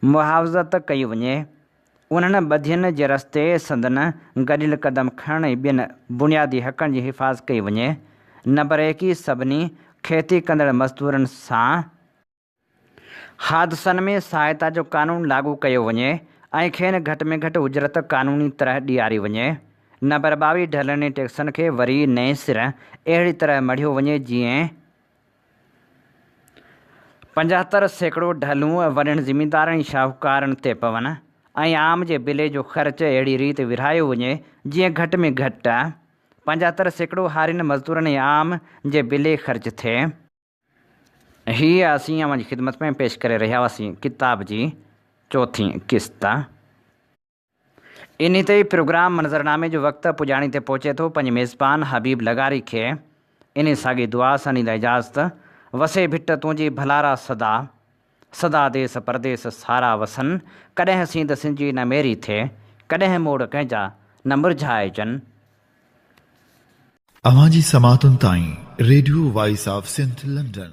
मुहाफ़ज़त कई वञे। उन्हनि ॿधियनि जे रस्ते संदनि गॾियल क़दम खणण ऐं ॿियनि बुनियादी हक़नि जी हिफ़ाज़त कई वञे। नंबर 21, सभिनी खेती कंदड़ मज़दूरनि सां हादसनि में सहायता जो क़ानून लागू कयो वञे ऐं खेनि घटि में घटि उजरत क़ानूनी तरह ॾियारी वञे। नंबर 22, ढलनि ऐं टैक्सनि खे वरी नएं सिर अहिड़ी तरह मढ़ियो वञे जीअं 75% ढलूं वॾनि ज़मींदारनि ऐं शाहूकारनि ते पवनि ऐं आम जे बिले जो ख़र्च अहिड़ी रीति विरहायो वञे जीअं घटि में घटि 75% हारियुनि मज़दूरनि ऐं आम जे बिले ख़र्च थिए। हीअ असीं अव्हांजी ख़िदमत में पेश करे रहिया हुआसीं किताब जी 4हीं क़िस्त। इन ते प्रोग्राम मंज़रनामे जो वक़्तु पुॼाणी ते पहुचे थो। पंहिंजे मेज़बान हबीब लगारी खे इन साॻी दुआ सां ॾींदा इजाज़त। वसे भिट तुंहिंजी भलारा सदा, सदा देस परदेस सारा वसन। कॾहिं सींद सिंजी न मेरी थिए, कॾहिं मोड़ कंहिंजा न मुरझाइजनि। अवां जी समातुनि ताईं radio voice of Sindh London.